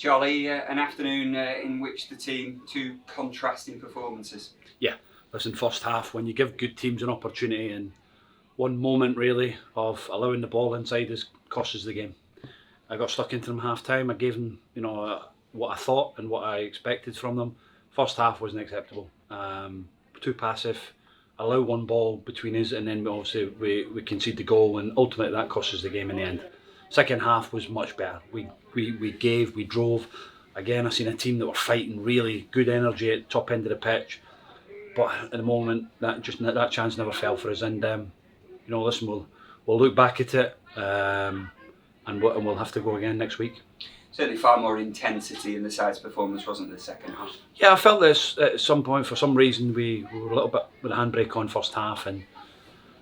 Jolly, an afternoon in which the team, two contrasting performances. Yeah, listen, first half, when you give good teams an opportunity, and one moment really of allowing the ball inside is costs us the game. I got stuck into them half time. I gave them, what I thought and what I expected from them. First half wasn't acceptable. Too passive. Allow one ball between us, and then obviously we concede the goal, and ultimately that cost us the game in the end. Second half was much better. We gave, we drove. Again, I seen a team that were fighting, really good energy at the top end of the pitch. But at the moment, that chance never fell for us. And listen, we'll look back at it, and we'll have to go again next week. Certainly far more intensity in the side's performance, wasn't there, the second half? Yeah, I felt this at some point. For some reason, we were a little bit with a handbrake on first half, and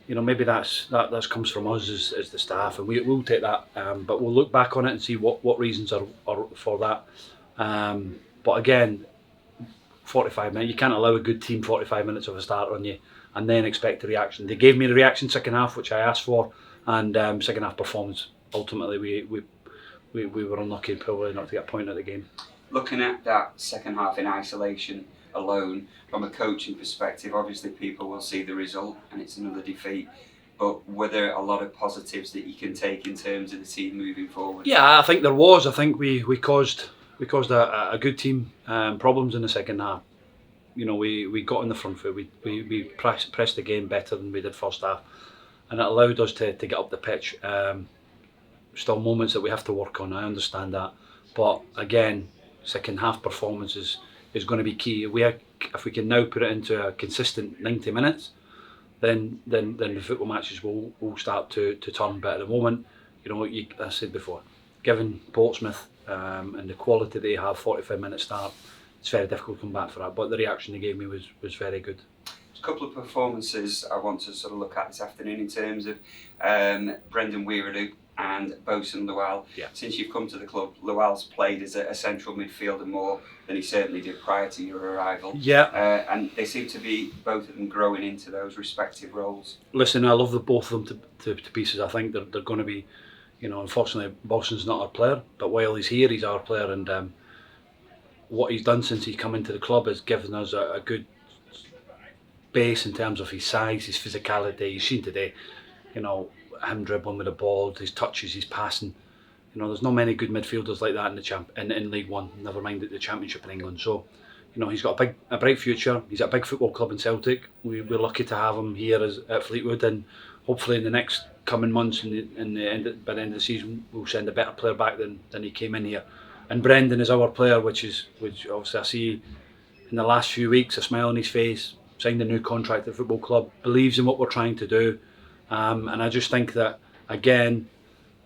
maybe that comes from us as the staff, and we'll take that. But we'll look back on it and see what reasons are for that. But again, 45 minutes, you can't allow a good team 45 minutes of a start on you and then expect a reaction. They gave me the reaction second half, which I asked for, and second half performance. Ultimately, we were unlucky probably not to get a point at the game. Looking at that second half in isolation alone, from a coaching perspective, obviously people will see the result and it's another defeat. But were there a lot of positives that you can take in terms of the team moving forward? Yeah, I think there was. I think we caused a good team problems in the second half. We got in the front foot. We pressed the game better than we did first half, and it allowed us to get up the pitch. Still moments that we have to work on, I understand that, but again, second half performance is going to be key. If we can now put it into a consistent 90 minutes, then the football matches will start to turn. But at the moment, I said before, given Portsmouth and the quality they have, 45 minute start, it's very difficult to come back for that. But the reaction they gave me was very good. There's a couple of performances I want to sort of look at this afternoon in terms of Brendan Weiradu and Bosun Lual. Yeah. Since you've come to the club, Lual's played as a central midfielder more than he certainly did prior to your arrival. Yeah. And they seem to be, both of them, growing into those respective roles. Listen, I love both of them to pieces. I think they're going to be, unfortunately, Bosun's not our player, but while he's here, he's our player, and what he's done since he's come into the club has given us a good base in terms of his size, his physicality. You've seen today, him dribbling with the ball, his touches, his passing. There's not many good midfielders like that in League One. Never mind the Championship in England. So, he's got a bright future. He's at a big football club in Celtic. We're lucky to have him here at Fleetwood, and hopefully in the next coming months, by the end of the season, we'll send a better player back than he came in here. And Brendan is our player, which obviously I see in the last few weeks, a smile on his face, signed a new contract at the football club, believes in what we're trying to do. And I just think that, again,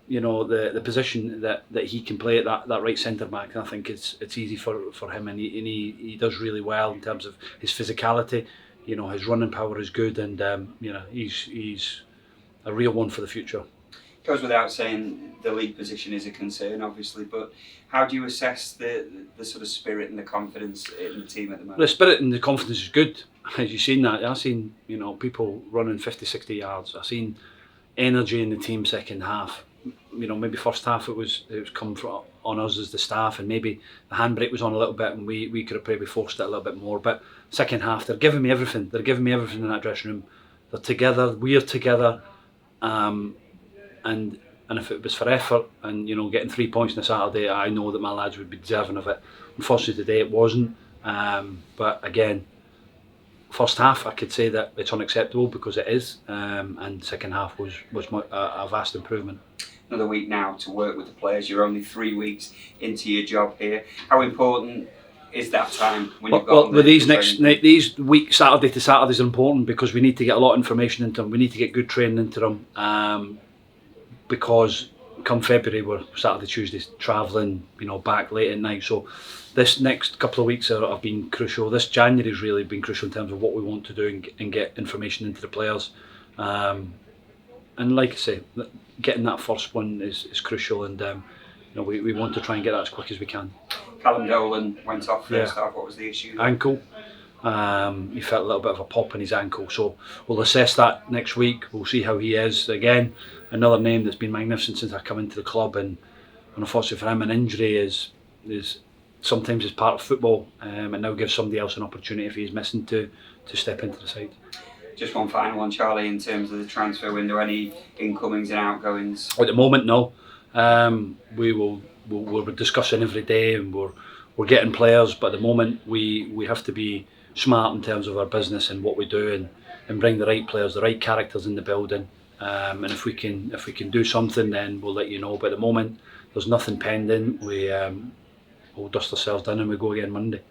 the position that he can play at that right centre back, I think it's easy for him, and he does really well in terms of his physicality. His running power is good, and he's a real one for the future. Goes without saying the league position is a concern, obviously, but how do you assess the sort of spirit and the confidence in the team at the moment? The spirit and the confidence is good. As you've seen that, I've seen people running 50, 60 yards. I've seen energy in the team second half. Maybe first half it was come on us as the staff, and maybe the handbrake was on a little bit, and we could have probably forced it a little bit more. But second half, they're giving me everything. They're giving me everything in that dressing room. They're together. We're together. And if it was for effort and getting 3 points on a Saturday, I know that my lads would be deserving of it. Unfortunately today it wasn't. But again, first half I could say that it's unacceptable because it is, and second half was a vast improvement. Another week now to work with the players. You're only 3 weeks into your job here. How important is that time when you've got? Well, these weeks, Saturday to Saturdays, are important because we need to get a lot of information into them. We need to get good training into them, because come February we're Saturday, Tuesday travelling, back late at night. So this next couple of weeks have been crucial. This January's really been crucial in terms of what we want to do and get information into the players. And like I say, getting that first one is crucial, and we want to try and get that as quick as we can. Callum Dolan went off first half. What was the issue there? Ankle. He felt a little bit of a pop in his ankle, so we'll assess that next week. We'll see how he is. Again, another name that's been magnificent since I come into the club, and unfortunately for him, an injury is is sometimes is part of football, and now gives somebody else an opportunity if he's missing to step into the side. Just one final one, Charlie, in terms of the transfer window, any incomings and outgoings? At the moment, no. We're discussing every day, and we're getting players, but at the moment we have to be smart in terms of our business and what we do, and bring the right players, the right characters in the building. And if we can do something, then we'll let you know. But at the moment, there's nothing pending. We'll dust ourselves down and we go again Monday.